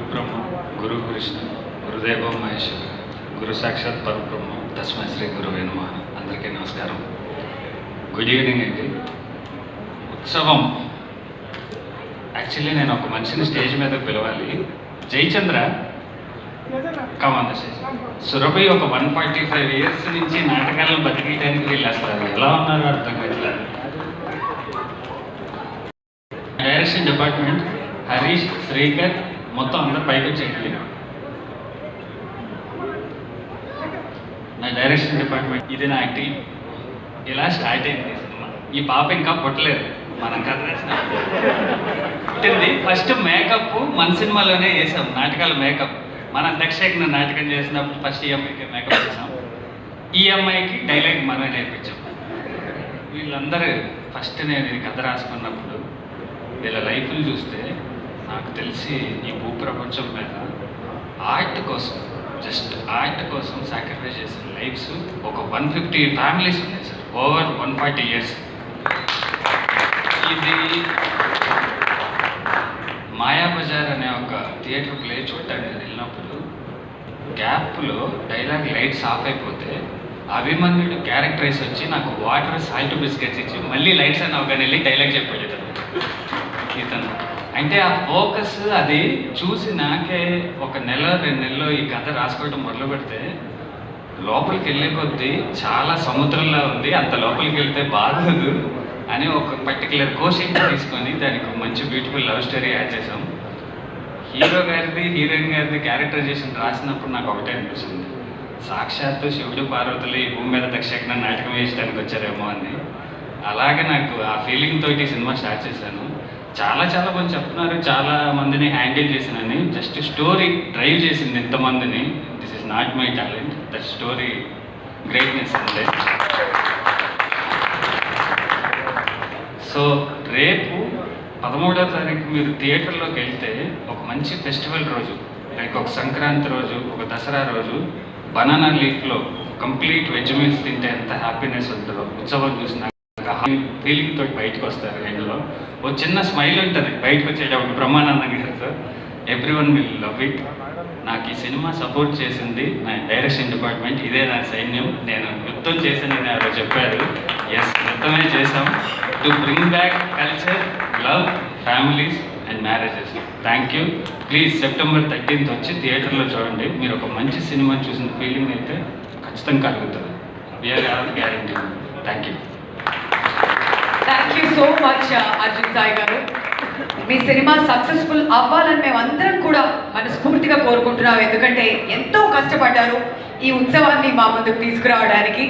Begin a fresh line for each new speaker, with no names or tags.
గురుబ్రహ్మ గురు కృష్ణ గురుదేవ మహేశ్వర గురు సాక్షాత్ పరబ్రహ్మ తస్మై శ్రీ గురువే నమః. అందరికీ నమస్కారం. గుడ్ ఈవినింగ్ అండి. ఉత్సవం యాక్చువల్లీ నేను ఒక మనిషిని స్టేజ్ మీద పిలవాలి. జయచంద్ర కమాన్ స్టేజ్. సురభి ఒక 145 years నుంచి నాటకాలను బతికేయడానికి వెళ్ళేస్తారు. ఎలా ఉన్నారో అర్థం కావట్లేదు. డైరెక్షన్ డిపార్ట్మెంట్ హరీష్, శ్రీకర్ మొత్తం అందరు పైకి వచ్చేయండి. నా డైరెక్షన్ డిపార్ట్మెంట్, ఇది నా టీం. ఇలా స్టార్ట్ అయింది సినిమా. ఈ పాప ఇంకా పుట్టలేదు, మనం కథ రాసిన పుట్టింది. ఫస్ట్ మేకప్ మన సినిమాలోనే వేసాం, నాటకాల మేకప్. మనం దక్షయజ్ఞ నాటకం చేసినప్పుడు ఫస్ట్ ఈ అమ్మాయికి మేకప్ చేసాం, ఈ అమ్మాయికి డైలాగ్ మనమే నేర్పించాం. వీళ్ళందరూ ఫస్ట్ నేను ఈ కథ రాసుకున్నప్పుడు వీళ్ళ లైఫ్ని చూస్తే నాకు తెలిసి ఈ భూప్రపంచం మీద ఆర్ట్ కోసం, జస్ట్ ఆర్ట్ కోసం సాక్రిఫైస్ చేసిన లైఫ్స్ ఒక 150 ఫ్యామిలీస్ ఉన్నాయి సార్, ఓవర్ 140 years. ఇది మాయాబజార్ అనే ఒక థియేటర్ ప్లే చూడటానికి నేను వెళ్ళినప్పుడు గ్యాప్లో డైలాగ్ లైట్స్ ఆఫ్ అయిపోతే అభిమన్యుడు క్యారెక్టరైజ్ వచ్చి నాకు వాటర్ సాల్ట్ బిస్కెట్స్ ఇచ్చి మళ్ళీ లైట్స్ అని అవగానే వెళ్ళి డైలాగ్ చెప్పాడు ఇతను. అంటే ఆ ఫోకస్ అది చూసి నాకే ఒక నెల 2 నెలల్లో ఈ కథ రాసుకోవడం మొదలు పెడితే లోపలికి వెళ్ళే కొద్దీ చాలా సముద్రంలా ఉంది, అంత లోపలికి వెళ్తే బాగోదు అని ఒక పర్టికులర్ కోషెంట్ తీసుకొని దానికి ఒక మంచి బ్యూటిఫుల్ లవ్ స్టోరీ యాడ్ చేసాం. హీరో గారిది, హీరోయిన్ గారిది క్యారెక్టరైజేషన్ రాసినప్పుడు నాకు ఒకటే అనిపిస్తుంది, సాక్షాత్తు శివుడు పార్వతులు ఈ భూమి మీద దక్షయజ్ఞ నాటకం వేయడానికి వచ్చారేమో అని. అలాగే నాకు ఆ ఫీలింగ్ తోటి సినిమా స్టార్ట్ చేశాను. చాలా మంది చెప్తున్నారు, చాలా మందిని హ్యాండిల్ చేసినని. జస్ట్ స్టోరీ డ్రైవ్ చేసింది ఇంతమందిని. This is not my talent, that story greatness అంతే. సో రేపు 13వ తారీఖు మీరు థియేటర్లోకి వెళ్తే ఒక మంచి ఫెస్టివల్ రోజు, లైక్ ఒక సంక్రాంతి రోజు, ఒక దసరా రోజు, బనానా లీఫ్లో కంప్లీట్ వెజ్ మీల్స్ తింటే ఎంత హ్యాపీనెస్ ఉంటుందో ఉత్సవం చూసిన ఫీలింగ్ తోటి బయటకు వస్తారు. ఎండ్లో ఒక చిన్న స్మైల్ ఉంటుంది బయటకు వచ్చేటప్పుడు బ్రహ్మానందం గారితో. Everyone will love it. నాకు ఈ సినిమా సపోర్ట్ చేసింది నా డైరెక్షన్ డిపార్ట్మెంట్, ఇదే నా సైన్యం. నేను యుద్ధం చేశానని ఎవరో చెప్పారు. ఎస్, యుద్ధమే చేసాం to bring back culture, love, families and marriages. Thank you. Please September 13th వచ్చి థియేటర్లో చూడండి. మీరు ఒక మంచి సినిమా చూసిన ఫీలింగ్ అయితే ఖచ్చితంగా కలుగుతుంది. We are all guarantee. Thank you.
Thank you so much Arjun Sai గారు. మీ సినిమా సక్సెస్ఫుల్ అవ్వాలని మేము అందరం కూడా మనస్ఫూర్తిగా కోరుకుంటున్నాం. ఎందుకంటే ఎంతో కష్టపడ్డారు ఈ ఉత్సవాన్ని మా ముందుకు తీసుకురావడానికి.